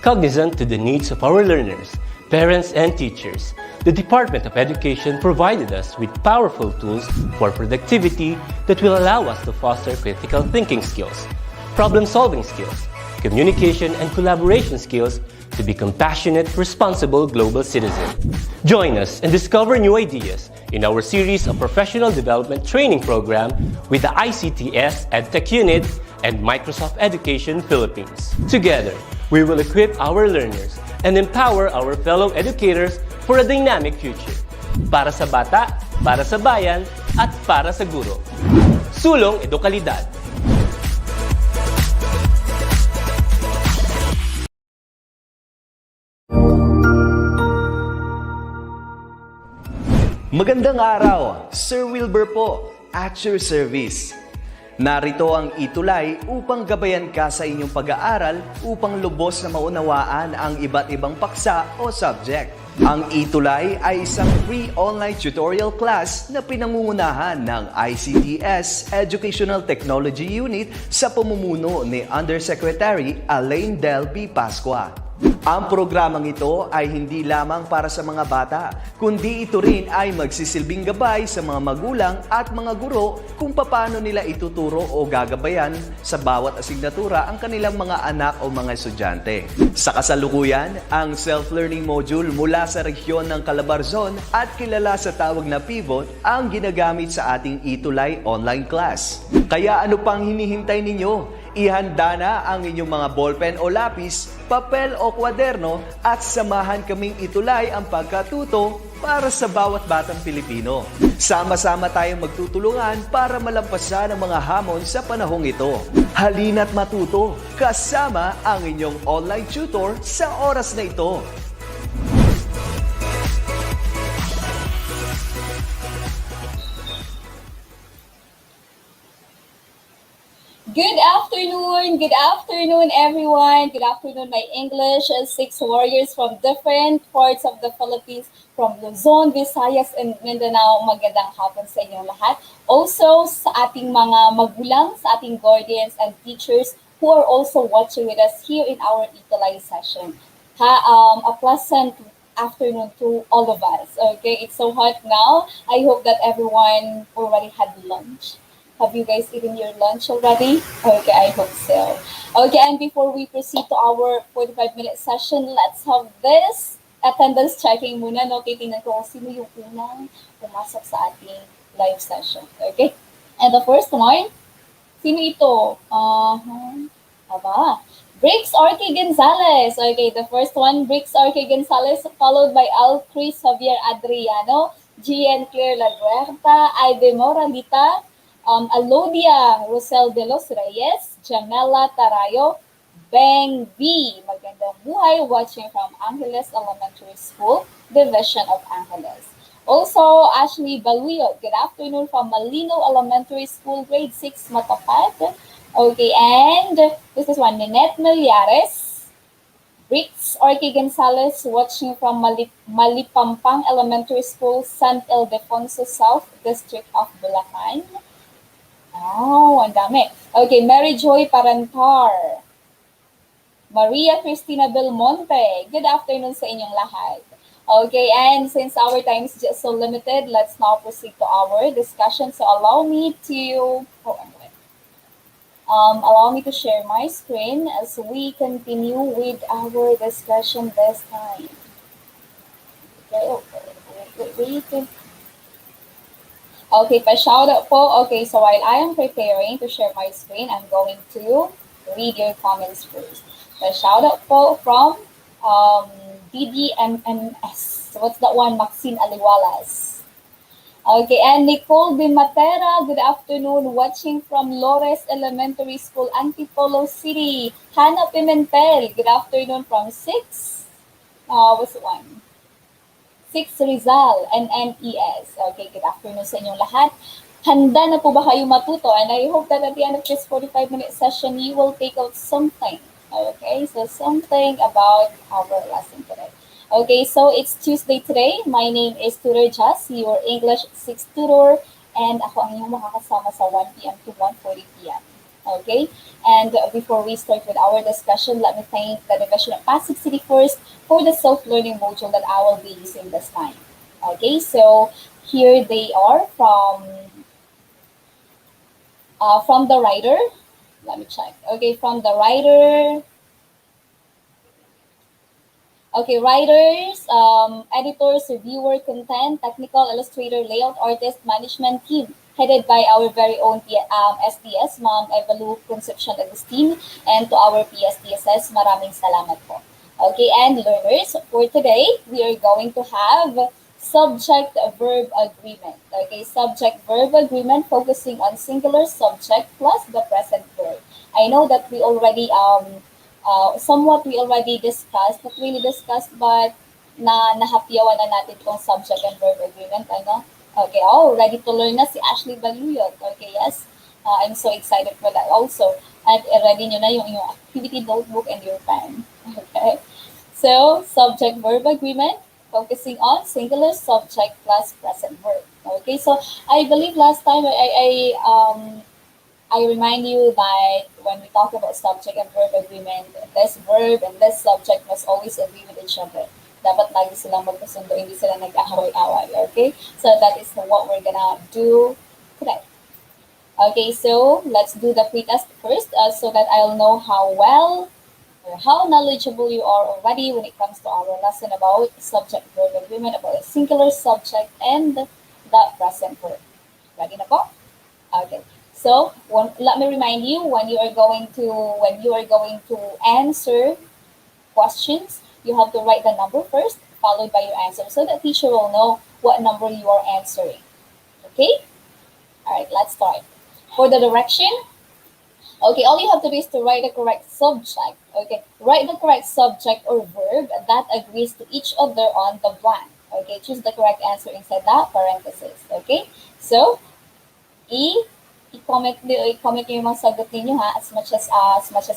Cognizant to the needs of our learners, parents, and teachers, the Department of Education provided us with powerful tools for productivity that will allow us to foster critical thinking skills, problem-solving skills, communication and collaboration skills to be compassionate, responsible global citizens. Join us and discover new ideas in our series of professional development training program with the ICTS Edtech Unit and Microsoft Education Philippines. Together, we will equip our learners and empower our fellow educators for a dynamic future. Para sa bata, para sa bayan, at para sa guro. Sulong Edukalidad. Magandang araw, Sir Wilbur po, at your service. Narito ang ETUlay upang gabayan ka sa inyong pag-aaral upang lubos na maunawaan ang iba't ibang paksa o subject. Ang ETUlay ay isang free online tutorial class na pinangungunahan ng ICTS Educational Technology Unit sa pamumuno ni Undersecretary Elaine Del B. Pascua. Ang programang ito ay hindi lamang para sa mga bata, kundi ito rin ay magsisilbing gabay sa mga magulang at mga guro kung paano nila ituturo o gagabayan sa bawat asignatura ang kanilang mga anak o mga estudyante. Sa kasalukuyan, ang self-learning module mula sa rehiyon ng Calabarzon at kilala sa tawag na pivot ang ginagamit sa ating ETUlay online class. Kaya ano pang hinihintay ninyo? Ihanda na ang inyong mga ballpen o lapis, papel o kwaderno at samahan kaming itulay ang pagkatuto para sa bawat batang Pilipino. Sama-sama tayong magtutulungan para malampasan ang mga hamon sa panahong ito. Halina't matuto kasama ang inyong online tutor sa oras na ito. Good afternoon everyone. Good afternoon my English 6 warriors from different parts of the Philippines, from Luzon, Visayas, and Mindanao. Magandang hapon sa inyong lahat. Also sa ating mga magulang, sa ating guardians and teachers who are also watching with us here in our ETUlay session. A pleasant afternoon to all of us. Okay, it's so hot now. I hope that everyone already had lunch. Have you guys eaten your lunch already? Okay, I hope so. Okay, and before we proceed to our 45-minute session, let's have this attendance checking muna. No, titingnan ko kung sino yung unang pumasok sa ating live session. Okay? And the first one, sino ito? Brix Orque Gonzalez. Okay, the first one, Brix Orque Gonzalez, followed by Al Chris Javier Adriano, GN Claire Laguerta, Aide Moralita, Alodia Rosel de los Reyes, Jamela Tarayo, Beng V. Magandang buhay, watching from Angeles Elementary School, Division of Angeles. Also, Ashley Baluyo, good afternoon from Malino Elementary School, Grade 6, Matapat. Okay, and this is one, Ninette Millares, Brix Orque Gonzalez, watching from Malipampang Elementary School, San Ildefonso South, District of Bulacan. Oh, ang dami. Okay, Mary Joy Parantar. Maria Cristina Belmonte. Good afternoon sa inyong lahat. Okay, and since our time is just so limited, let's now proceed to our discussion. So allow me to share my screen as we continue with our discussion this time. Okay. Okay, pa-shoutout po. Okay, so while I am preparing to share my screen, I'm going to read your comments first. Pa-shoutout po from DDMMS. So what's that one? Maxine Aliwalas. Okay, and Nicole De Matera, good afternoon, watching from Lores Elementary School, Antipolo City. Hannah Pimentel, good afternoon from 6. What's the one? 6 Rizal and NES. Okay, good afternoon sa inyong lahat. Handa na po ba kayo matuto? And I hope that at the end of this 45-minute session, you will take out something. Okay, so something about our lesson today. Okay, so it's Tuesday today. My name is Tutor Jazz, your English 6 tutor. And ako ang inyong makakasama sa 1 p.m. to 1:40 p.m. Okay? And before we start with our discussion, let me thank the Division of Pasig City first for the self-learning module that I will be using this time. Okay, so here they are from the writer. Let me check. Okay, from the writer. Okay, writers, editors, reviewer, content, technical, illustrator, layout artist, management team, headed by our very own SDS, Ma'am Evalu Concepcion Agustin, and to our PSDSS, maraming salamat po. Okay, and learners, for today, we are going to have subject-verb agreement. Okay, subject-verb agreement focusing on singular subject plus the present verb. I know that we already somewhat we already discussed, not really discussed, but nahapyawan na natin itong subject and verb agreement, ano? Okay, ready to learn na si Ashley Baluyot. Okay, yes. I'm so excited for that also. And ready nyo na yung activity notebook and your pen. Okay. So, subject-verb agreement, focusing on singular subject plus present verb. Okay, so I believe last time I remind you that when we talk about subject and verb agreement, this verb and this subject must always agree with each other. Dapat lagi silang magkasundo, hindi sila nag-aaway-away, okay? So that is what we're gonna do today. Okay, so let's do the pre-test first so that I'll know how well or how knowledgeable you are already when it comes to our lesson about subject-verb agreement, about a singular subject and the present verb. Ready na po? Okay. So let me remind you, when you are going to answer questions, you have to write the number first, followed by your answer, so the teacher will know what number you are answering. Okay? All right, let's start. For the direction, okay, all you have to do is to write the correct subject. Okay, write the correct subject or verb that agrees to each other on the blank. Okay, choose the correct answer inside that parenthesis. Okay, so i-comment niyo yung mga sagot ninyo ha, as much as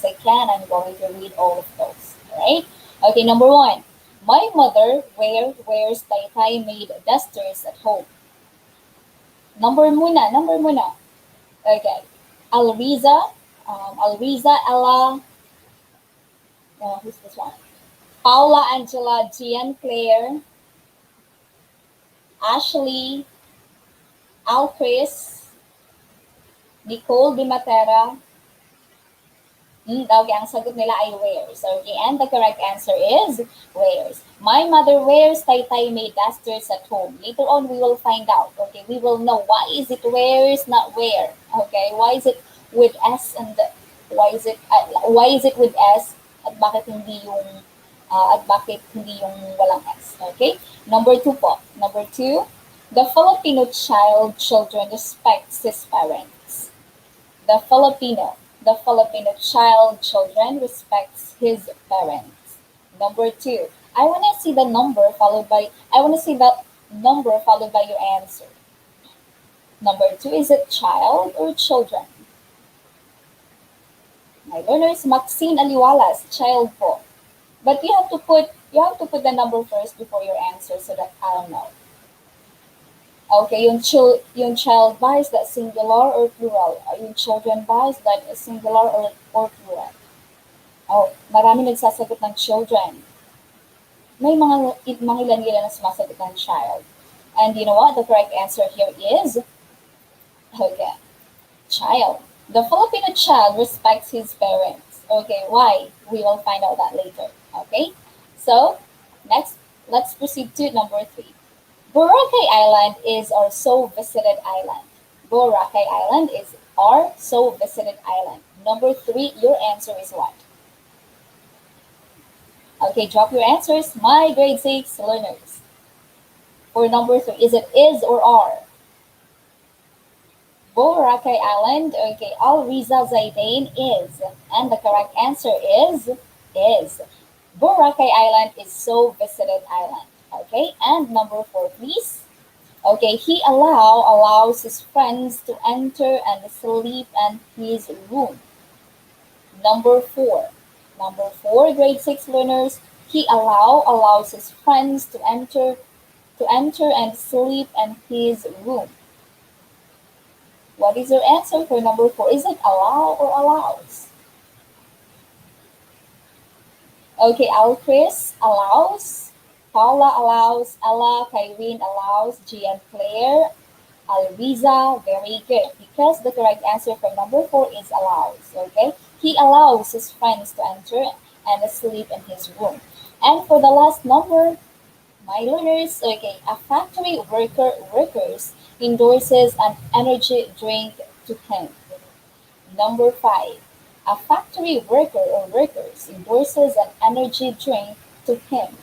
I can. I'm going to read all of those. Alright? Okay, number 1. My mother wears tie-tie made dusters at home. Number muna. Okay. Alriza, Ella, who's this one? Paula, Angela, Gian, Claire, Ashley, Alchris, Nicole Di Matera. Okay, ang sagot nila ay wears. Okay, and the correct answer is wears. My mother wears tie-tie made dusters at home. Later on, we will find out. Okay, we will know why is it wears, not wear. Okay, why is it with S and why is it with S at bakit hindi yung walang S. Okay, number 2 po. Number 2, the Filipino children respects his parents. The Filipino children respects his parents. Number 2, I want to see that number followed by your answer. Number 2, is it child or children? My learners, Maxine Aliwalas, child po. But you have to put the number first before your answer so that I'll know. Okay, yung child ba, is that singular or plural? Yung children ba, is that singular or plural? Oh, marami nagsasagot ng children. May mga ilan na sumasagot ng child. And you know what? The correct answer here is, okay, child. The Filipino child respects his parents. Okay, why? We will find out that later. Okay, so next, let's proceed to number 3. Boracay Island is our so visited island. Boracay Island is our so visited island. Number 3, your answer is what? Okay, drop your answers, my grade 6 learners. For number 3, is it is or are? Boracay Island, okay, Alriza Zaidain is. And the correct answer is. Boracay Island is so visited island. Okay, and number 4, please. Okay, he allows his friends to enter and sleep in his room. Number 4, grade 6 learners, he allows his friends to enter and sleep in his room. What is your answer for number 4? Is it allow or allows? Okay, Alchris allows, Paula allows, Ella, Kyrene allows, G and Claire, Alriza, very good. Because the correct answer for number 4 is allows. Okay, he allows his friends to enter and sleep in his room. And for the last number, my learners, okay, a factory workers endorses an energy drink to him. Number 5, a factory worker or workers endorses an energy drink to him.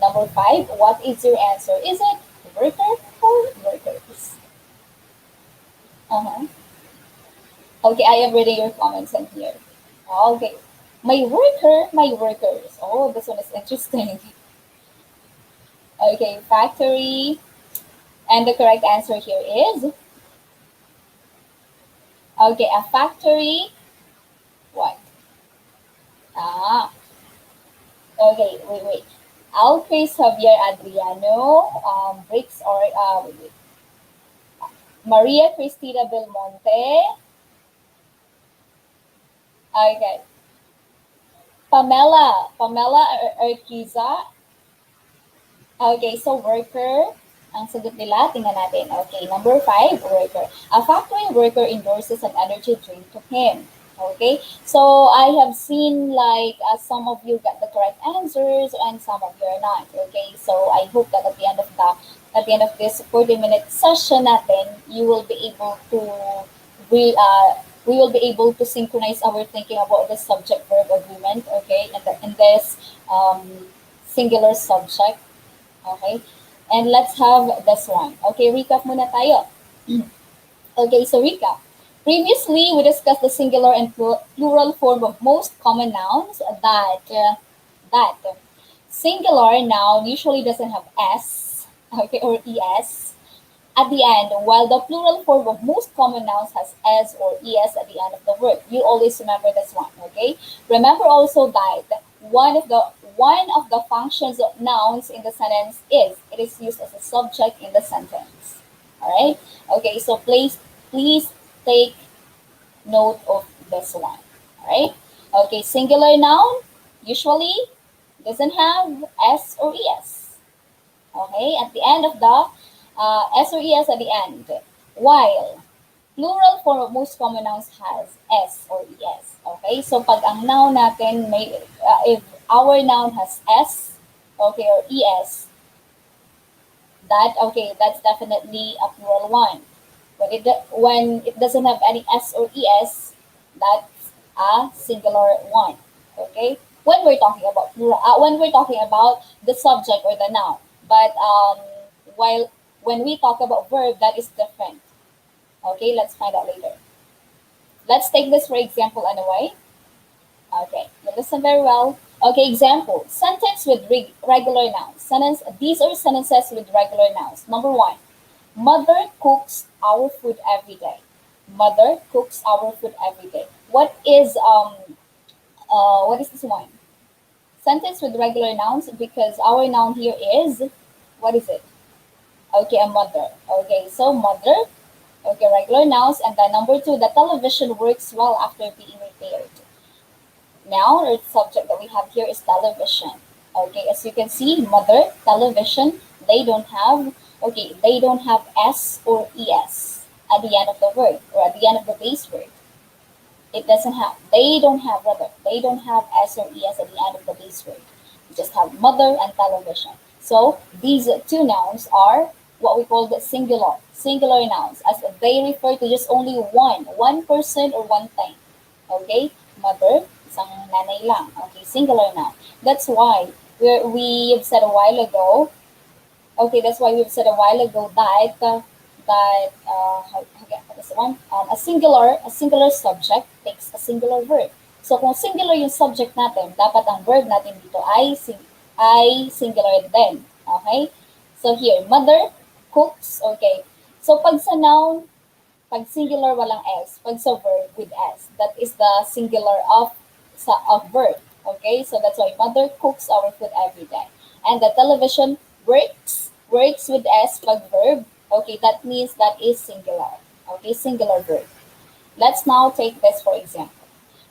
Number 5, what is your answer? Is it worker or workers? Uh-huh. Okay, I am reading your comments in here. Okay. My worker, my workers. Oh, this one is interesting. Okay, factory. And the correct answer here is, okay, a factory. What? Ah, okay, wait. Alcris Javier Adriano, Bricks or, wait. Maria Cristina Belmonte. Okay. Pamela Urquiza. Okay, so worker. Ang sagot nila, tingnan natin. Okay, number 5, worker. A factory worker endorses an energy drink to him. Okay, so I have seen like some of you got the correct answers and some of you are not. Okay, so I hope that at the end of this 40-minute session natin, you will be able to we will be able to synchronize our thinking about the subject verb agreement. Okay, in this singular subject. Okay, and let's have this one. Okay, recap muna tayo. Okay, so recap. Previously, we discussed the singular and plural form of most common nouns that singular noun usually doesn't have s, okay, or es at the end, while the plural form of most common nouns has s or es at the end of the word. You always remember this one, okay? Remember also that one of the functions of nouns in the sentence is it is used as a subject in the sentence. All right? Okay, so please take note of this one. All right? Okay, singular noun usually doesn't have s or es. Okay, at the end of the s or es at the end, while plural form of most common nouns has s or es. Okay, so pag ang noun natin may if our noun has s, okay, or es, that's definitely a plural one. When it doesn't have any s or es, that's a singular one. Okay, when we're talking about plural, when we're talking about the subject or the noun, but while when we talk about verb, that is different. Okay, let's find out later. Let's take this for example anyway. Okay, you listen very well. Okay, example. Sentence with regular nouns. These are sentences with regular nouns. Number 1. Mother cooks our food every day. Mother cooks our food every day. What is this one? Sentence with regular nouns because our noun here is, what is it? Okay, a mother. Okay, so mother. Okay, regular nouns. And then number 2, the television works well after being repaired. Noun or subject that we have here is television. Okay, as you can see, mother, television, they don't have s or es at the end of the word or at the end of the base word. They don't have s or es at the end of the base word. You just have mother and television. So these two nouns are what we call the singular nouns, as they refer to just only one person or one thing. Okay, mother, isang nanay lang. Okay, singular noun. That's why we've said a while ago. Okay, that's why we've said a while ago that a singular subject takes a singular verb. So kung singular yung subject natin, dapat ang verb natin dito ay singular din. Okay? So here, mother cooks. Okay. So pag sa noun, pag singular walang s, pag sa verb with s, that is the singular of verb. Okay? So that's why mother cooks our food every day. And the television works with s pag verb. Okay, that means that is singular. Okay, singular verb. Let's now take this for example.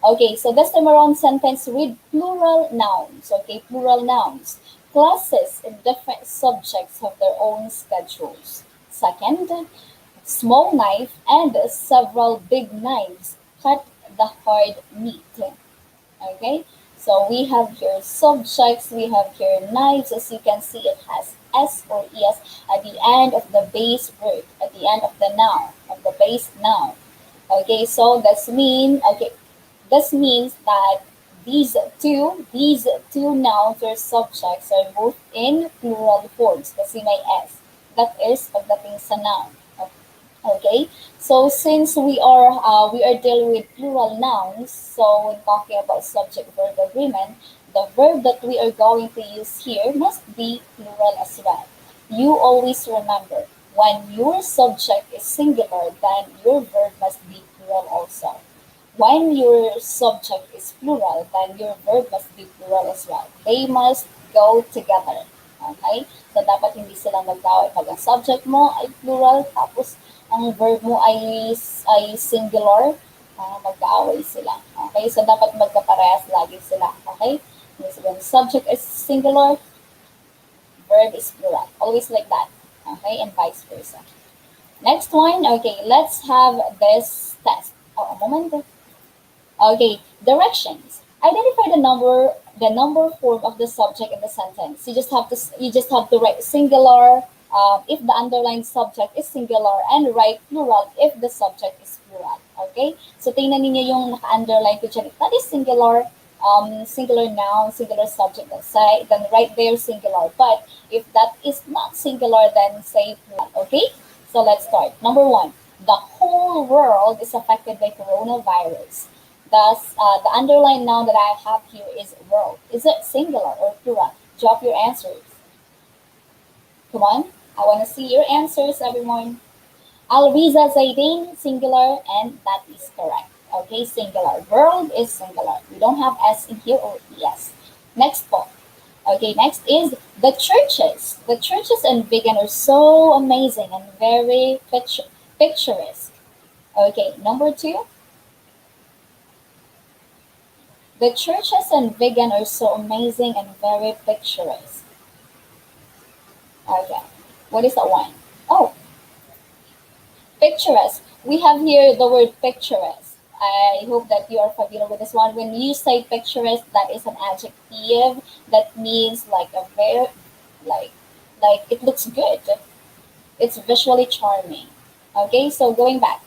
Okay, so this time around sentence with plural nouns. Okay, plural nouns. Classes in different subjects have their own schedules. Second, small knife and several big knives cut the hard meat. Okay, so we have here subjects, we have here knives. As you can see, it has S or ES at the end of the base word, at the end of the noun, of the base noun. Okay, so this means that these two nouns or subjects are both in plural forms kasi may S. That is pagdating sa noun. Okay, so since we are dealing with plural nouns, so when talking about subject-verb agreement, the verb that we are going to use here must be plural as well. You always remember, when your subject is singular, then your verb must be plural also. When your subject is plural, then your verb must be plural as well. They must go together. Okay? So, dapat hindi sila mag-away. Pag ang subject mo ay plural, tapos ang verb mo ay singular, mag-aaway sila. Okay? So, dapat magkaparehas lagi sila. Okay? So, when subject is singular, verb is plural. Always like that. Okay? And vice versa. Next one. Okay, let's have this test. Oh, a moment. Okay, directions. Identify the number form of the subject in the sentence. You just have to write singular if the underlined subject is singular and write plural if the subject is plural. Okay? So tingnan niyo yung naka-underline ko dyan. If that is singular noun, singular subject, then write there singular. But if that is not singular, then say plural. Okay? So let's start. Number 1. The whole world is affected by coronavirus. Thus, the underlined noun that I have here is world. Is it singular or plural? Drop your answers. Come on. I want to see your answers, everyone. Alriza Zaidin, singular, and that is correct. Okay, singular. World is singular. We don't have S in here or ES. Next one. Okay, next is the churches. The churches in vegan are so amazing and very picturesque. Okay, number 2. The churches in vegan are so amazing and very picturesque. Okay, what is that one? Oh, picturesque. We have here the word picturesque. I hope that you are familiar with this one. When you say picturesque, that is an adjective that means like a very, like it looks good. It's visually charming. Okay, so going back.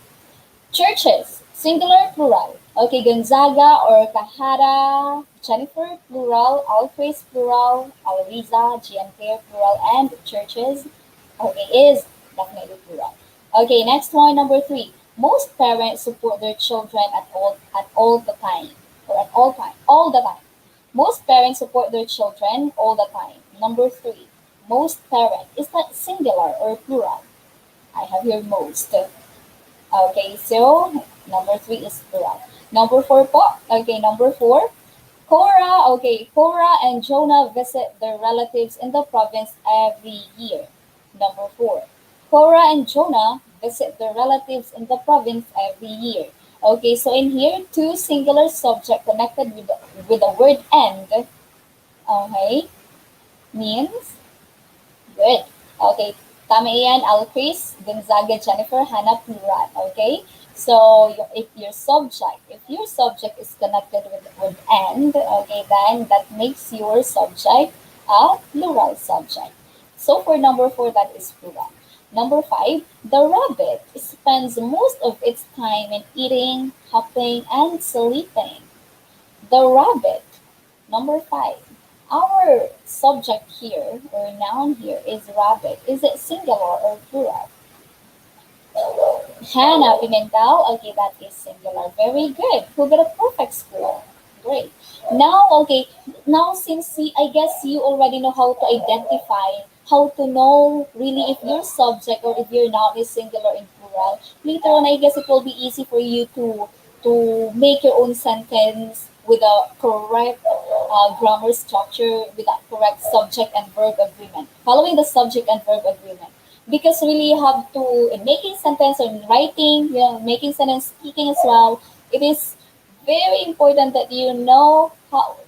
Churches, singular, plural. Okay, Gonzaga or Kahara, Jennifer, plural, Alcris, plural, Alriza, Gianfer, plural, and churches, okay, is definitely plural. Okay, next one, number 3. Most parents support their children at all the time, or at all the time. Most parents support their children all the time. Number 3. Most parent, is that singular or plural? I have here most. Okay, so number 3 is plural. Number 4 po. Okay, number 4. Cora and Jonah visit their relatives in the province every year. Number 4. Cora and Jonah visit their relatives in the province every year. Okay, so in here, 2 singular subject connected with the word and. Okay, means good. Okay, tama yan, Alcris, Gonzaga, Jennifer, Hannah, plural. Okay, so if your subject is connected with and, okay, then that makes your subject a plural subject. So for number 4, that is plural. Number 5, the rabbit spends most of its time in eating, hopping, and sleeping. The rabbit. Number 5. Our subject here, or noun here, is rabbit. Is it singular or plural? Hannah Pimentel, okay, that is singular. Very good. Who got a perfect score? Great. Now since I guess you already know how to identify, how to know really if your subject or if your noun is singular and plural, later on I guess it will be easy for you to make your own sentence with a correct grammar structure, with a correct subject and verb agreement, following the subject and verb agreement. Because really you have to, in making sentence or in writing, making sentence, speaking as well, it is very important that you know how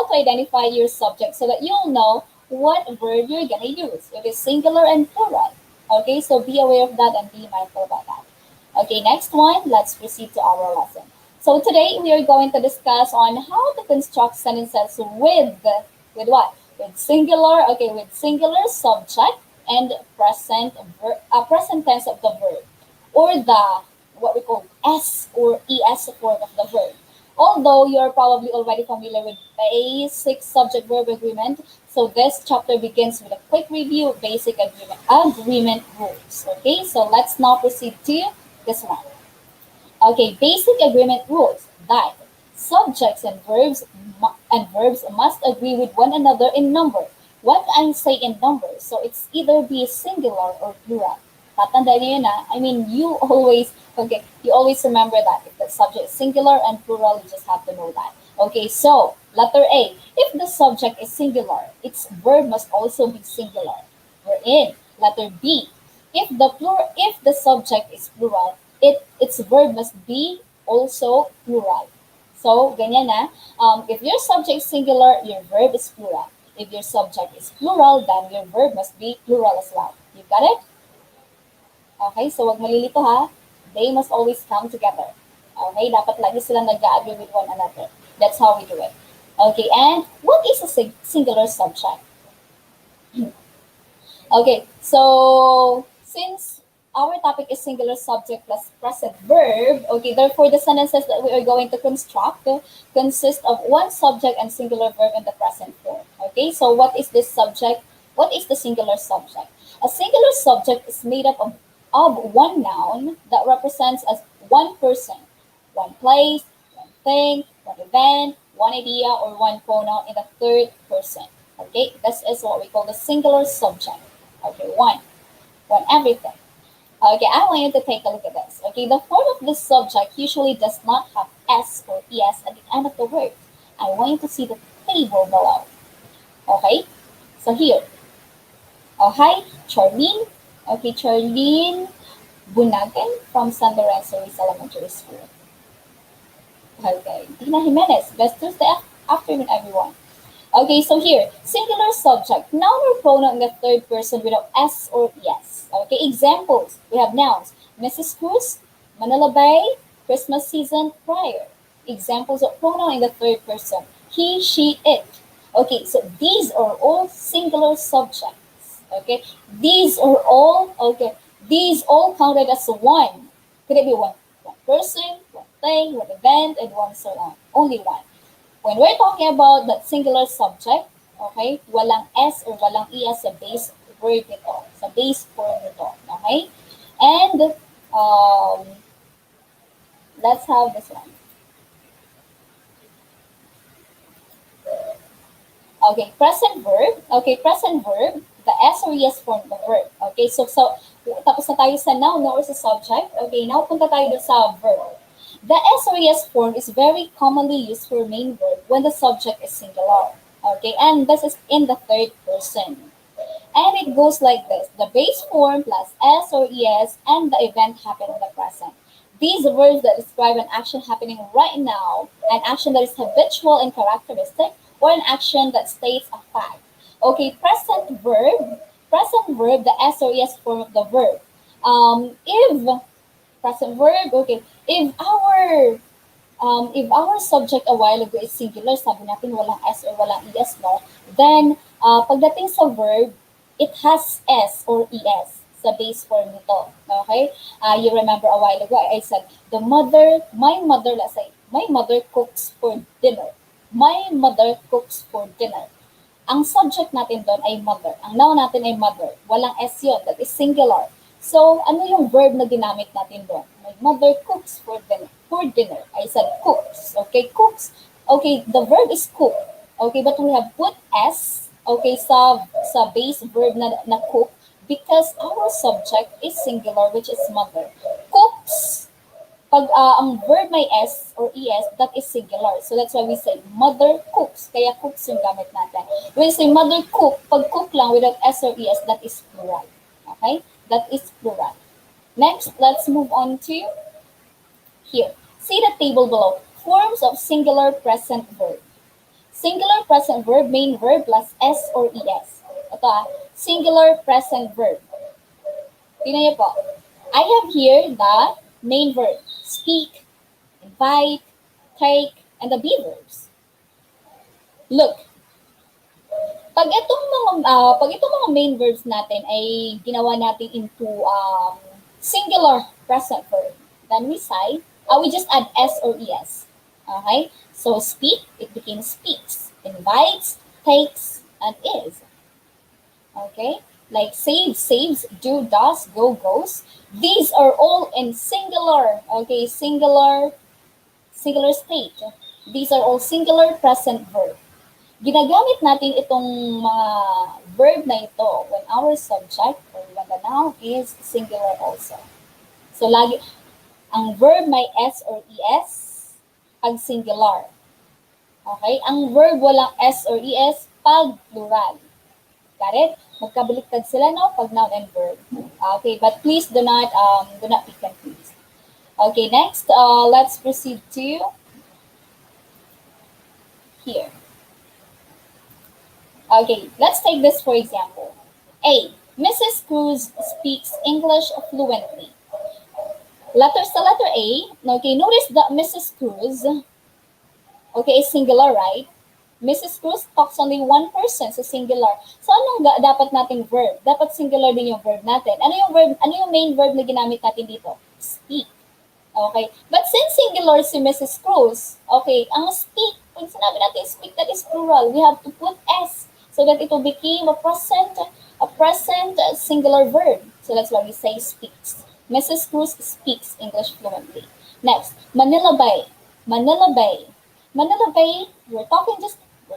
to identify your subject so that you'll know what verb you're gonna use. It is singular and plural. Okay, so be aware of that and be mindful about that. Okay, next one, let's proceed to our lesson. So today we are going to discuss on how to construct sentences with what? With singular, okay, with singular subject and present tense of the verb, or the what we call S or ES form of the verb. Although you're probably already familiar with basic subject verb agreement, so this chapter begins with a quick review of basic agreement rules. Okay, so let's now proceed to this one. Okay, basic agreement rules that subjects and verbs must agree with one another in number. What I say in numbers, so it's either be singular or plural. Tatandaan niyo yun na. I mean, you always remember that. If the subject is singular and plural, you just have to know that. Okay, so letter A, if the subject is singular, its verb must also be singular. We're in. Letter B, if the subject is plural, its verb must be also plural. So, ganyan na. If your subject is singular, your verb is plural. If your subject is plural, then your verb must be plural as well. You got it? Okay, so wag malilito ha. They must always come together. Okay, dapat lagi sila nag-agree with one another. That's how we do it. Okay, and what is a singular subject? Okay, so since our topic is singular subject plus present verb, okay, therefore the sentences that we are going to construct consist of one subject and singular verb in the present form. Okay, so what is this subject? What is the singular subject? A singular subject is made up of one noun that represents as one person, one place, one thing, one event, one idea, or one pronoun in the third person. Okay, this is what we call the singular subject. Okay, one everything. Okay, I want you to take a look at this. Okay, the form of this subject usually does not have S or ES at the end of the word. I want you to see the table below. Okay, so here. Oh, hi, Charlene. Okay, Charlene Bunagan from San Lorenzo Elementary School. Okay, Dina Jimenez. Best Tuesday afternoon, everyone. Okay, so here, singular subject, noun or pronoun in the third person without S or ES. Okay, examples. We have nouns. Mrs. Cruz, Manila Bay, Christmas season, prior. Examples of pronoun in the third person. He, she, it. Okay, so these are all singular subjects. Okay, these all counted as one. Could it be one person, one thing, one event, and one so on? Only one. When we're talking about that singular subject, okay, walang S or walang ES sa base verb nito, sa base form nito, okay? And let's have this one. Okay, present verb. Okay, present verb, the S or ES form of the verb. Okay, so tapos na tayo sa noun or sa subject. Okay, now punta tayo dun sa verb. The S or ES form is very commonly used for main verb when the subject is singular. Okay, and this is in the third person. And it goes like this. The base form plus S or ES and the event happen in the present. These verbs that describe an action happening right now, an action that is habitual and characteristic, or an action that states a fact. Okay, present verb, the S or ES form of the verb. If present verb, okay, if our subject a while ago is singular, sabi natin walang S or walang ES, no? Then, pagdating sa verb, it has S or ES sa base form nito. Okay? You remember a while ago, I said, my mother cooks for dinner. My mother cooks for dinner. Ang subject natin doon ay mother. Ang noun natin ay mother. Walang S yun. That is singular. So, ano yung verb na ginamit natin doon? My mother cooks for dinner. I said cooks. Okay, cooks. Okay, the verb is cook. Okay, but we have put S, okay, sa base verb na cook because our subject is singular, which is mother. Cooks. Pag ang verb may S or ES, that is singular. So that's why we say mother cooks. Kaya cooks yung gamit natin. When we say mother cook, pag cook lang without S or ES, that is plural. Okay? That is plural. Next, let's move on to here. See the table below. Forms of singular present verb. Singular present verb, main verb plus S or ES. Ito singular present verb. Tingnan niyo po. I have here the main verb. Speak, invite, take, and the be verbs. Look, pag itong mga main verbs natin ay ginawa natin into singular present verb, then we say, we just add S or ES. Okay? So speak, it became speaks. Invites, takes, and is. Okay? Like saves, do, does, go, goes. These are all in singular, okay, singular state. These are all singular present verb. Ginagamit natin itong mga verb na ito when our subject or when the noun is singular also. So lagi, ang verb may S or ES pag singular. Okay? Ang verb walang S or ES pag plural. Got it? Magkabaliktad sila, no? Pag noun and verb. Okay, but please do not be confused. Okay, next, let's proceed to here. Okay, let's take this for example. A. Mrs. Cruz speaks English fluently. Sa letter A, okay, notice that Mrs. Cruz, okay, is singular, right? Mrs. Cruz talks only one person sa singular. So anong dapat nating verb? Dapat singular din yung verb natin. Ano yung main verb na ginamit natin dito? Speak. Okay? But since singular si Mrs. Cruz, okay, ang speak, pag sinabi natin speak, that is plural. We have to put S so that it will become a present singular verb. So that's why we say speaks. Mrs. Cruz speaks English fluently. Next, Manila Bay. Manila Bay. Manila Bay, we're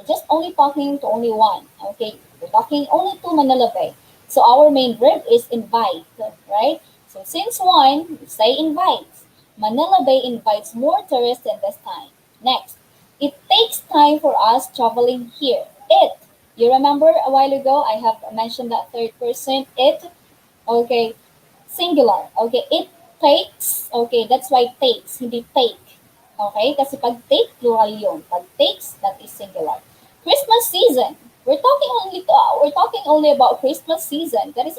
just only talking to only one. Okay, we're talking only to Manila Bay. So our main verb is invite, right? So since one, we say invites. Manila Bay invites more tourists in this time. Next, it takes time for us traveling here. It. You remember a while ago, I have mentioned that third person, it. Okay, singular. Okay, it takes. Okay, that's why takes, hindi take. Okay, kasi pag take, plural yun. Pag takes, that is singular. Christmas season. We're talking only about Christmas season. That is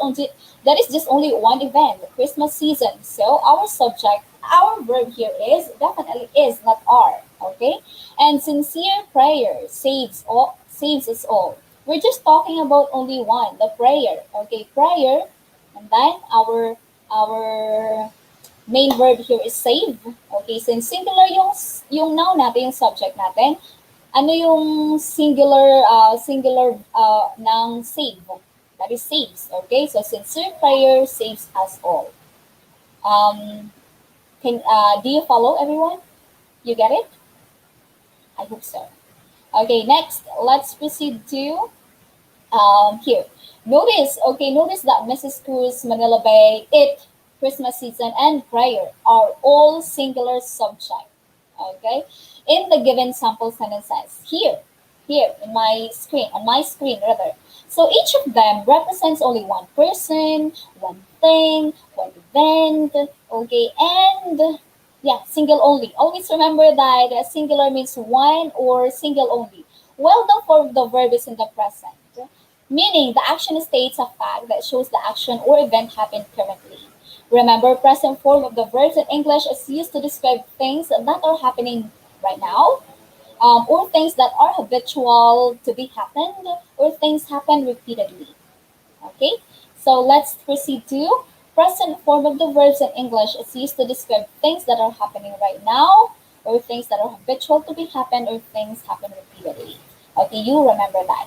just only one event, Christmas season. So our subject, our verb here is definitely is, not are. Okay, and sincere prayer saves us all. We're just talking about only one, the prayer. Okay, prayer, and then our main verb here is save. Okay, since singular yung noun natin, yung subject natin, ano yung singular ng save? That is saves. Okay, so sincere prayer saves us all. Do you follow, everyone? You get it? I hope so. Okay, next, let's proceed to here. Notice that Mrs. Cruz, Manila Bay, it, Christmas season, and prayer are all singular subject. Okay, in the given sample sentences here on my screen rather. So each of them represents only one person, one thing, one event. Okay, and yeah, single only. Always remember that singular means one or single only. Well, the form of the verb is in the present, meaning the action states a fact that shows the action or event happened currently. Remember, present form of the verbs in English is used to describe things that are happening right now, or things that are habitual to be happened, or things happen repeatedly. Okay, so let's proceed to present form of the verbs in English is used to describe things that are happening right now, or things that are habitual to be happen, or things happen repeatedly. Okay, you remember that.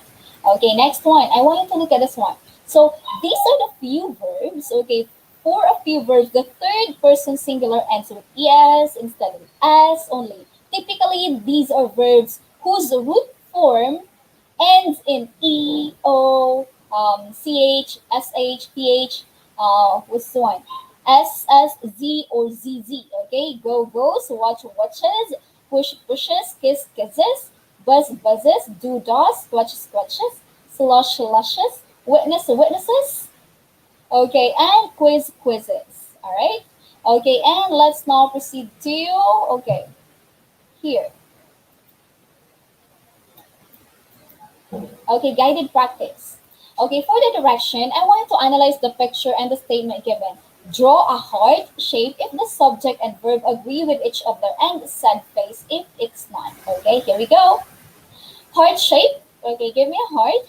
Okay, next one. I want you to look at this one. So these are the few verbs. Okay, for a few verbs, the third person singular ends with es instead of s only. Typically, these are verbs whose root form ends in e, o, ch, sh, th, what's the one? S, z, or zz. Okay, go, goes, watch, watches, push, pushes, kiss, kisses, buzz, buzzes, do, does, squash, squashes, slush, slushes, witness, witnesses. Okay, and quiz, quizzes. All right. Okay, and let's now proceed to, okay, here. Okay, guided practice. Okay, for the direction, I want to analyze the picture and the statement given. Draw a heart shape if the subject and verb agree with each other, and sad face if it's not. Okay, here we go. Heart shape. Okay, give me a heart.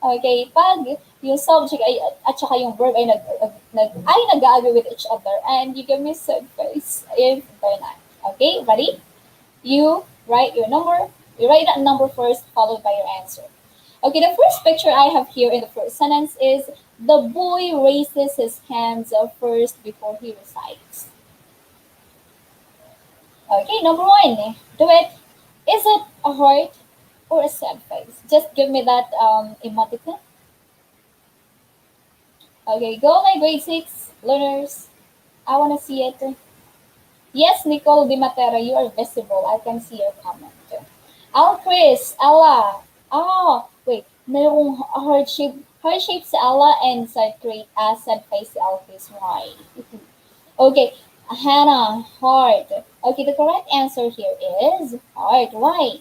Okay, pag yung subject ay, at saka yung verb ay nag-agree with each other, and you give me sad face if they're not. Okay, ready? You write your number. You write that number first, followed by your answer. Okay, the first picture I have here in the first sentence is the boy raises his hands first before he recites. Okay, number one, do it. Is it a heart or a sad face? Just give me that emoticon. Okay, go my grade 6 learners. I want to see it. Yes, Nicole Di Matera, you are visible. I can see your comment. Al Chris, Ella. Oh, wait. Merong heart shape si Ella and sad face si Al Chris. Why? Okay, Hannah, heart. Okay, the correct answer here is heart. Why?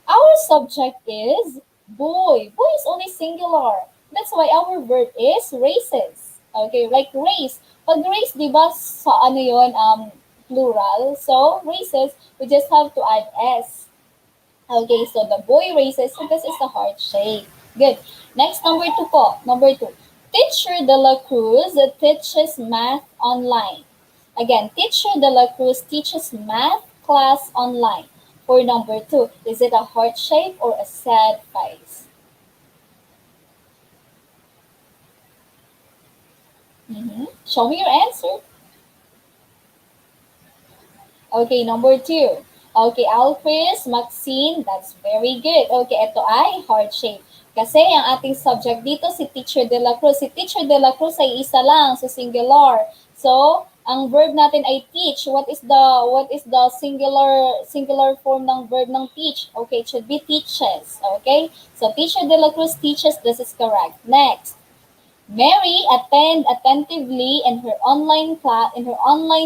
Our subject is boy. Boy is only singular. That's why our verb is races. Okay, like race. Pag race, di ba, sa ano yun, plural. So, races, we just have to add S. Okay, so the boy races, so this is the heart shape. Good. Next, number 2 po. Number 2. Teacher De La Cruz teaches math online. Again, Teacher De La Cruz teaches math class online. For number 2, is it a heart shape or a sad face? Show me your answer. Okay, number 2. Okay, Alchris, Maxine, that's very good. Okay, ito ay heart shape. Kasi ang ating subject dito si Teacher De La Cruz. Si Teacher De La Cruz ay isa lang, so singular. So, ang verb natin ay teach. What is the singular form ng verb ng teach? Okay, it should be teaches. Okay? So, Teacher De La Cruz teaches, this is correct. Next. Mary attend attentively in her online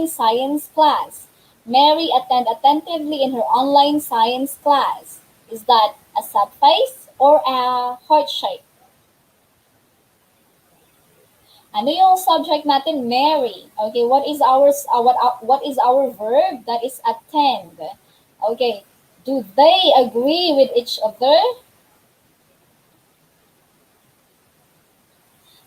science class. Mary attend attentively in her online science class. Is that a sad face or a heart shape? Ano yung subject natin? Mary. Okay, what is our verb? That is attend. Okay, do they agree with each other?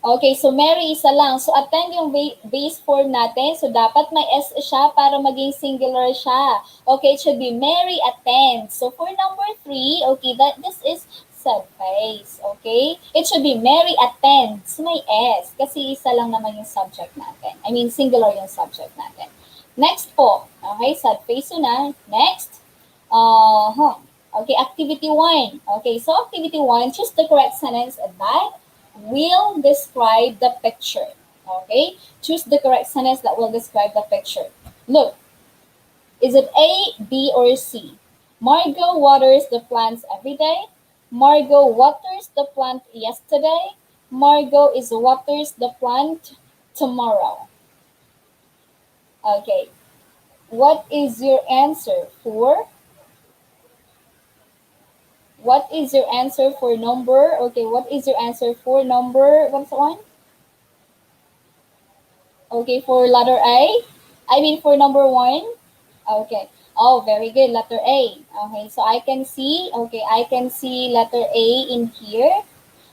Okay, so Mary isa lang. So attend yung base form natin. So dapat may S siya para maging singular siya. Okay, it should be Mary attends. So for number 3, okay, this is sad face. Okay? It should be Mary attends. May S. Kasi isa lang naman yung subject natin. I mean, singular yung subject natin. Next po. Okay, sad face na. Next. Okay, activity 1. Okay, so activity 1, choose the correct sentence that will describe the picture. Okay? Choose the correct sentence that will describe the picture. Look. Is it A, B, or C? Margot waters the plants every day. Margot waters the plant yesterday. Margot is waters the plant tomorrow. Okay. What is your answer for? What is your answer for number? Okay, what is your answer for number? What's the one? Okay, for letter A? I mean for number 1? Okay. Oh, very good. Letter A. Okay, so I can see letter A in here.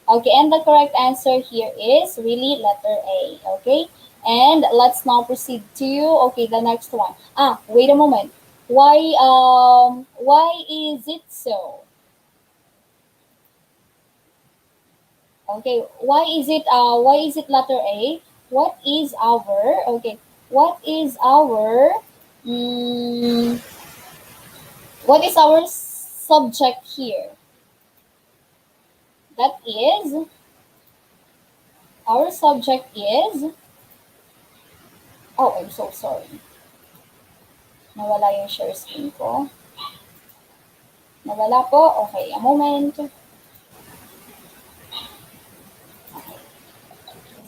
Okay, and the correct answer here is really letter A. Okay, and let's now proceed to, okay, the next one. Wait a moment. Why is it so? Okay, why is it letter A? What is our subject here? That is, our subject is, oh, I'm so sorry. Nawala yung share screen ko. Nawala po. Okay, a moment.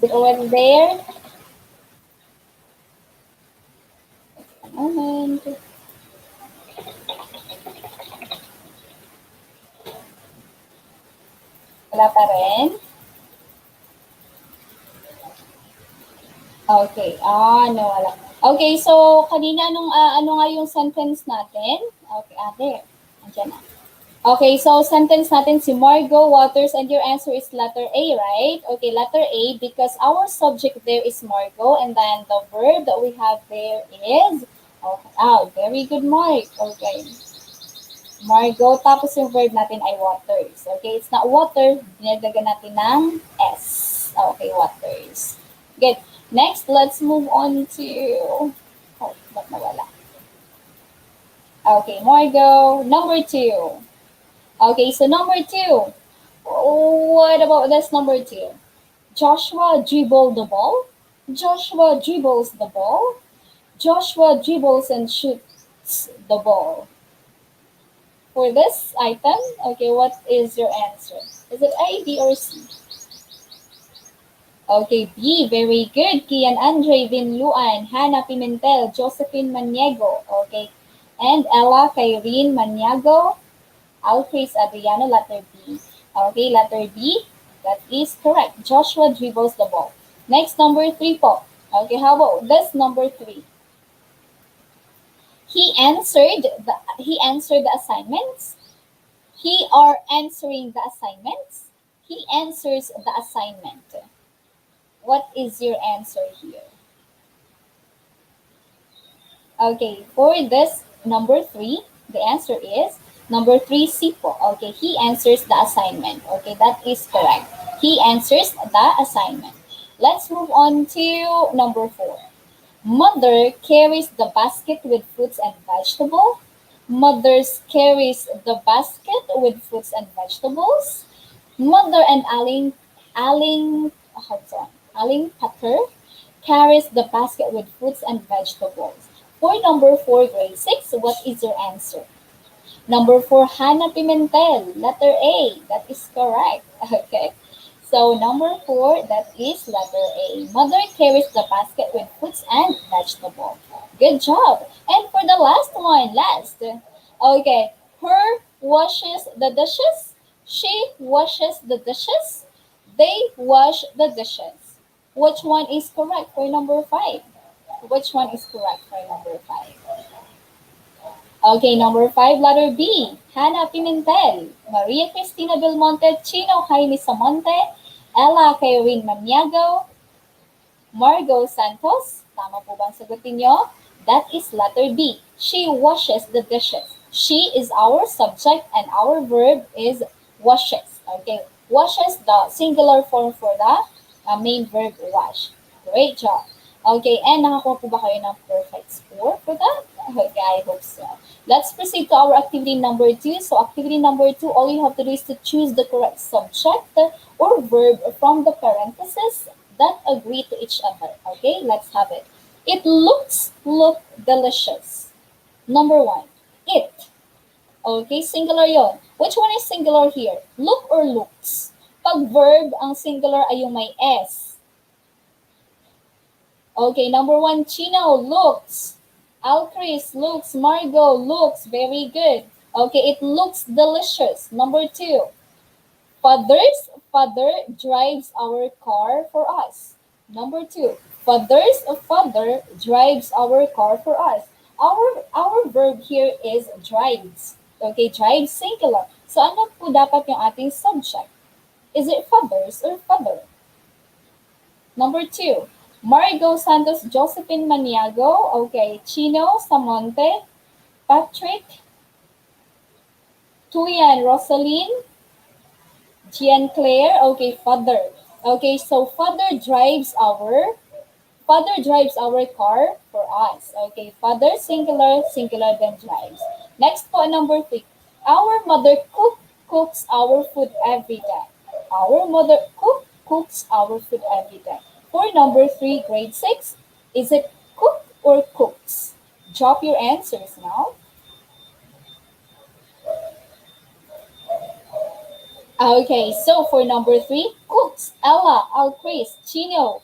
Is it already there? Wala pa rin? Okay. No, wala. Okay, so kanina ano nga yung sentence natin? Okay, there. Andiyan na. Okay, so sentence natin si Margo Waters and your answer is letter A, right? Okay, letter A because our subject there is Margo and then the verb that we have there is very good, Mark. Okay. Margo, tapos yung verb natin ay waters. Okay, it's not water, dinagdagan natin ng S. Okay, waters. Good. Next, let's move on to... ba't nawala? Okay, Margo, number 2. Okay, so number 2. What about this number 2? Joshua dribbled the ball. Joshua dribbles the ball. Joshua dribbles and shoots the ball. For this item, okay, what is your answer? Is it A, B, or C? Okay, B. Very good. Kian Andre Vinluan, Hannah Pimentel, Josephine Maniego. Okay. And Ella Kyrene Maniago, Alcris Adriano, letter B. Okay, letter B. That is correct. Joshua dribbles the ball. Next, number 3 po. Okay, how about this number 3? He answered the assignments. He are answering the assignments. He answers the assignment. What is your answer here? Okay, for this number 3, the answer is number 3, C po. Okay, he answers the assignment. Okay, that is correct. He answers the assignment. Let's move on to number 4. Mother carries the basket with fruits and vegetables. Mother carries the basket with fruits and vegetables. Mother and Aling Packer carries the basket with fruits and vegetables. For number 4, grade 6, what is your answer? Number 4, Hannah Pimentel, letter A. That is correct. Okay. So number 4, that is letter A. Mother carries the basket with fruits and vegetables. Good job. And for the last one, okay, her washes the dishes. She washes the dishes. They wash the dishes. Which one is correct for number 5? Which one is correct for number 5? Okay, number 5, letter B. Hannah Pimentel, Maria Cristina Belmonte, Chino Jaime Samonte, Ella Kyrene Maniago, Margo Santos. Tama po bang sagutin nyo? That is letter B. She washes the dishes. She is our subject and our verb is washes. Okay, washes, the singular form for the main verb wash. Great job. Okay, and nakakuha po ba kayo ng perfect score for that? Okay, I hope so. Let's proceed to our activity number 2. So activity number 2, all you have to do is to choose the correct subject or verb from the parentheses that agree to each other. Okay, let's have it. It look delicious. Number 1, it. Okay, singular yon. Which one is singular here? Look or looks? Pag verb, ang singular ay yung may S. Okay, number 1, Chino, looks. Alcris, looks. Margo, looks. Very good. Okay, it looks delicious. Number 2, father drives our car for us. Number 2, father drives our car for us. Our verb here is drives. Okay, drives singular. So ano po dapat yung ating subject? Is it fathers or father? Number 2, Margo Santos, Josephine Maniago. Okay, Chino Samonte, Patrick, Tuyan Rosaline, Jean Claire. Okay, father. Okay, so father drives our car for us. Okay, father singular then drives. Next po, number 3. Our mother cooks our food every day. Our mother cooks our food every day. For number 3, grade 6, is it cook or cooks? Drop your answers now. Okay, so for number 3, cooks. Ella, Alcris, Chino,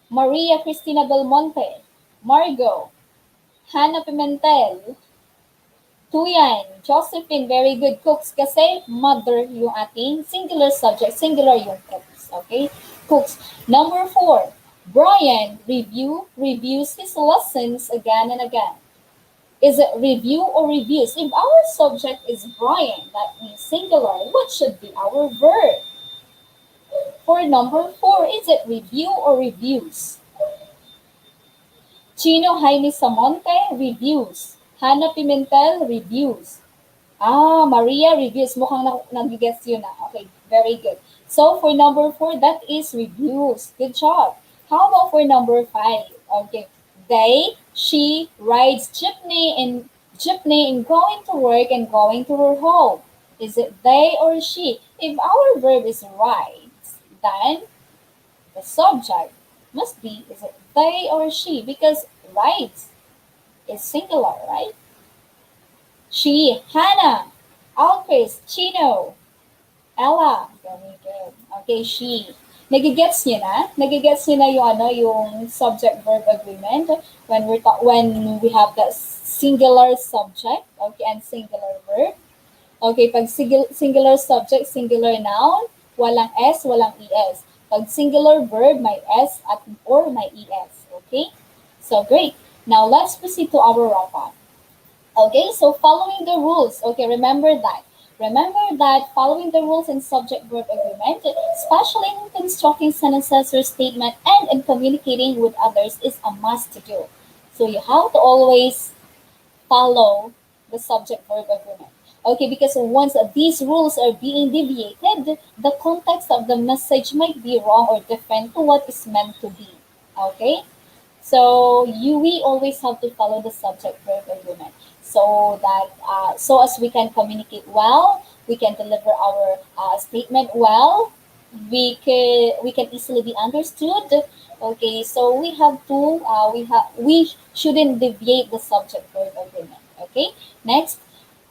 Maria Cristina Belmonte, Margo, Hannah Pimentel. Tuyan. Josephine, very good. Cooks kasi mother yung ating singular subject. Singular yung cooks. Okay? Cooks. Number 4. Brian, reviews his lessons again and again. Is it review or reviews? If our subject is Brian, that means singular, what should be our verb? For number 4, is it review or reviews? Chino Jaime Samonte, reviews. Hannah Pimentel, reviews. Maria, reviews. Mukhang nag-guess yun na. Okay, very good. So, for number 4, that is reviews. Good job. How about for number 5? Okay, she rides jeepney and going to work and going to her home. Is it they or she? If our verb is rides, then the subject must be, is it they or she? Because rides is singular, right? She, Hannah, Alchris, Chino, Ella. Very good. Okay, she. Nagigets niyo na? Nagigets niyo na yung subject-verb agreement when we have the singular subject, okay, and singular verb. Okay, pag singular subject, singular noun, walang S, walang ES. Pag singular verb, may S or may ES. Okay? So, great. Now, let's proceed to our wrap-up. Okay, so following the rules. Okay, remember that. Remember that following the rules in subject-verb agreement, especially in constructing sentences or statement and in communicating with others, is a must to do. So you have to always follow the subject-verb agreement. Okay, because once these rules are being deviated, the context of the message might be wrong or different to what is meant to be. Okay? So we always have to follow the subject-verb agreement so that so as we can communicate well, we can deliver our statement well, we can easily be understood. Okay, so we have to we shouldn't deviate the subject-verb agreement. Okay, next.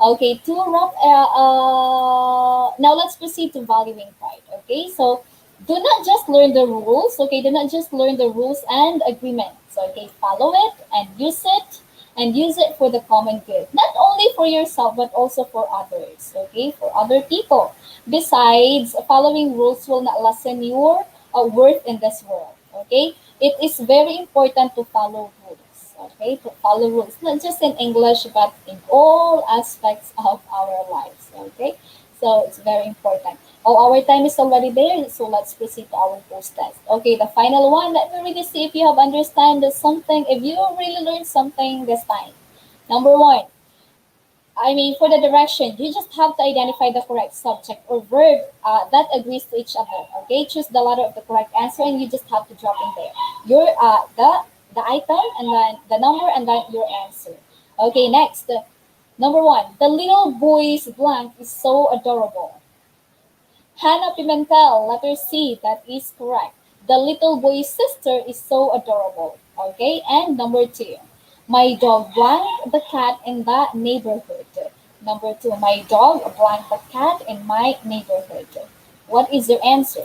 Okay, to wrap, now let's proceed to valuing part. Okay, so do not just learn the rules. Okay, do not just learn the rules and agreements. Okay, follow it and use it for the common good. Not only for yourself, but also for others. Okay, for other people. Besides, following rules will not lessen your worth in this world. Okay, it is very important to follow rules. Okay, to follow rules, not just in English, but in all aspects of our lives. Okay, so it's very important. Oh, our time is already there, so let's proceed to our post-test. Okay, the final one. Let me really see if you have understand something, if you really learned something this time. Number 1, for the direction, you just have to identify the correct subject or verb that agrees to each other. Okay, choose the letter of the correct answer, and you just have to drop in there your the item and then the number and then your answer. Okay, next. Number 1, the little boy's blank is so adorable. Hannah Pimentel, letter C, that is correct. The little boy's sister is so adorable. Okay, and number 2, my dog blank the cat in the neighborhood. Number 2, my dog blank the cat in my neighborhood. What is your answer?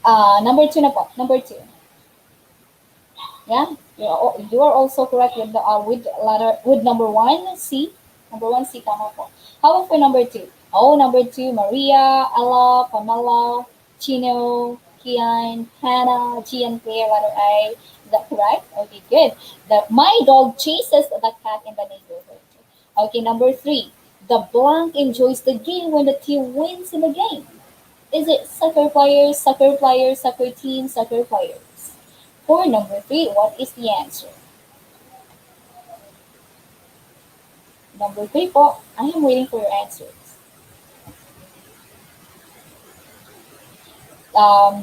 Number 2 na po. Number 2. Yeah, you are also correct with the with number 1, C. Number 1, C, tama po. How about for number 2? Oh, number 2, Maria, Ella, Pamela, Chino, Kian, Hannah, G, and Claire, letter A. Is that correct? Okay, good. My dog chases the cat in the neighborhood. Okay, number 3, the blank enjoys the game when the team wins in the game. Is it soccer players, soccer team, soccer players? For number 3, what is the answer? Number 3 po, I am waiting for your answers.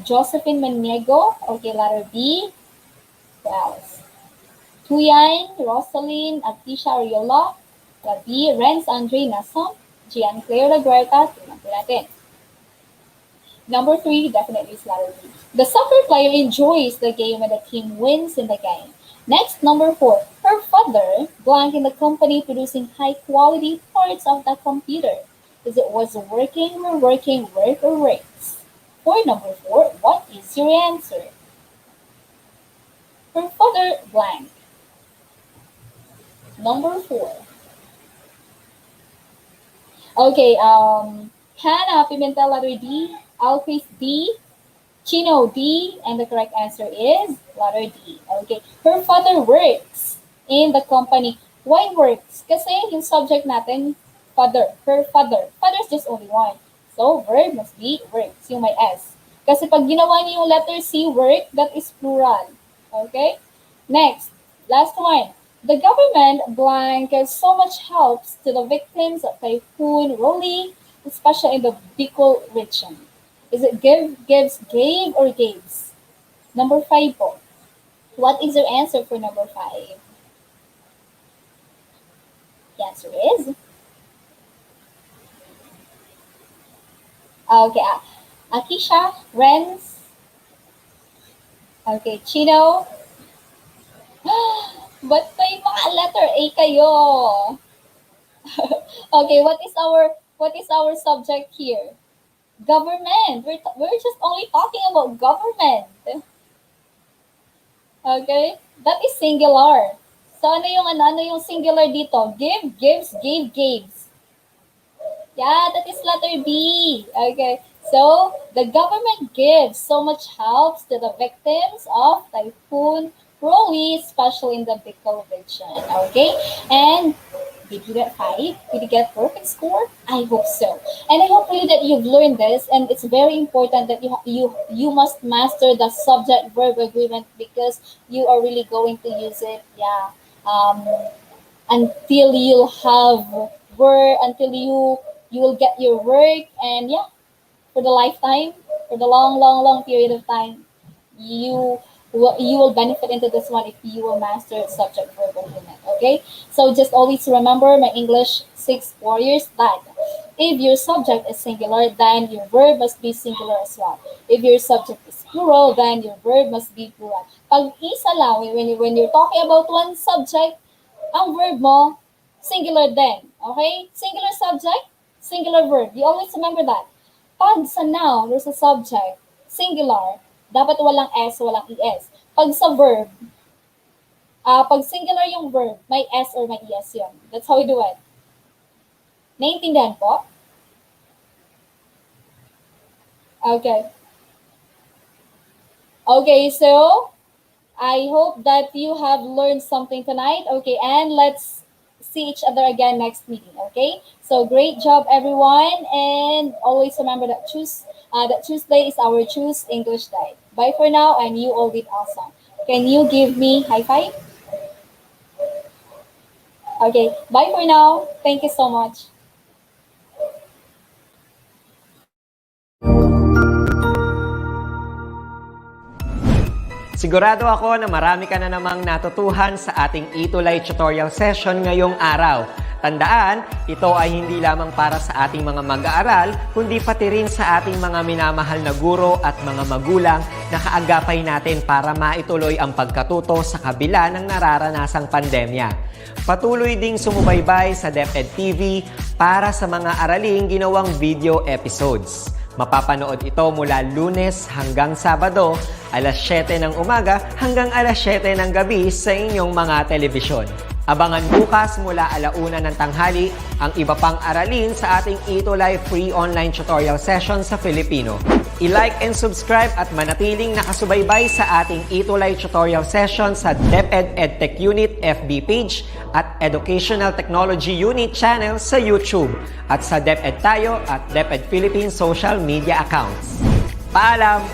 Josephine Maniego, okay, letter B. Who else? Tuyan, Rosaline, Atisha Ariola, letter B. Renz Andre Nassam, Gian Claire Laguerta, tingnan po natin. Number 3, definitely is letter B. The soccer player enjoys the game when the team wins in the game. Next, number 4, her father blank in the company producing high-quality parts of the computer. Is it was working, work, or works? For number 4, what is your answer? Her father blank. Number 4. Okay, Hannah Pimentel, letter D. Alchris, D. Chino, D. And the correct answer is letter D. Okay, her father works in the company. Why works? Kasi yung subject natin, father. Her father. Father is just only one. So, verb must be works, yung may S. Kasi pag ginawa niyo yung letter C, work, that is plural. Okay? Next, last one. The government blank so much helps to the victims of Typhoon Rolly, especially in the Bicol region. Is it give, gives, gave, or gaves? Number 5 po. What is your answer for number 5? The answer is... Okay, Akisha, Renz. Okay, Chino. But may mga letter A kayo. Okay, what is our subject here? Government. We're just only talking about government. Okay? That is singular. So ano yung singular dito? Give, gives, gave, gaves. Yeah, that is letter B. Okay. So, the government gives so much help to the victims of Typhoon Rolly, especially in the Bicol region. Okay? And did you get 5? Did you get perfect score? I hope so. And I hope really that you've learned this, and it's very important that you must master the subject-verb agreement because you are really going to use it, until you'll have work, until you will get your work, and for the lifetime, for the long period of time, you will benefit into this one if you will master subject verb agreement. Okay, so just always remember my English 6 warriors that if your subject is singular, then your verb must be singular as well. If your subject is plural, then your verb must be plural. Pag isa lang, when you're talking about one subject, ang verb mo singular din. Okay, singular subject, singular verb. You always remember that. Pag sa noun or sa subject, singular, dapat walang S, walang ES. Pag sa verb, pag singular yung verb, may S or may ES yun. That's how we do it. Naintindihan po? Okay. Okay, so, I hope that you have learned something tonight. Okay, and let's see each other again next meeting. Okay, so great job everyone, and always remember that Tuesday is our Choose English Day. Bye for now, and you all did awesome. Can you give me high five? Okay, bye for now. Thank you so much. Sigurado ako na marami ka na namang natutuhan sa ating ETUlay tutorial session ngayong araw. Tandaan, ito ay hindi lamang para sa ating mga mag-aaral, kundi pati rin sa ating mga minamahal na guro at mga magulang na kaagapay natin para maituloy ang pagkatuto sa kabila ng nararanasang pandemya. Patuloy ding sumubaybay sa DepEd TV para sa mga araling ginawang video episodes. Mapapanood ito mula Lunes hanggang Sabado, alas 7 ng umaga hanggang alas 7 ng gabi sa inyong mga telebisyon. Abangan bukas mula 1:00 ng tanghali ang iba pang aralin sa ating ETUlay free online tutorial session sa Filipino. I-like and subscribe at manatiling nakasubaybay sa ating ETUlay tutorial session sa DepEd Edtech Unit FB page at Educational Technology Unit channel sa YouTube at sa DepEd Tayo at DepEd Philippines social media accounts. Paalam!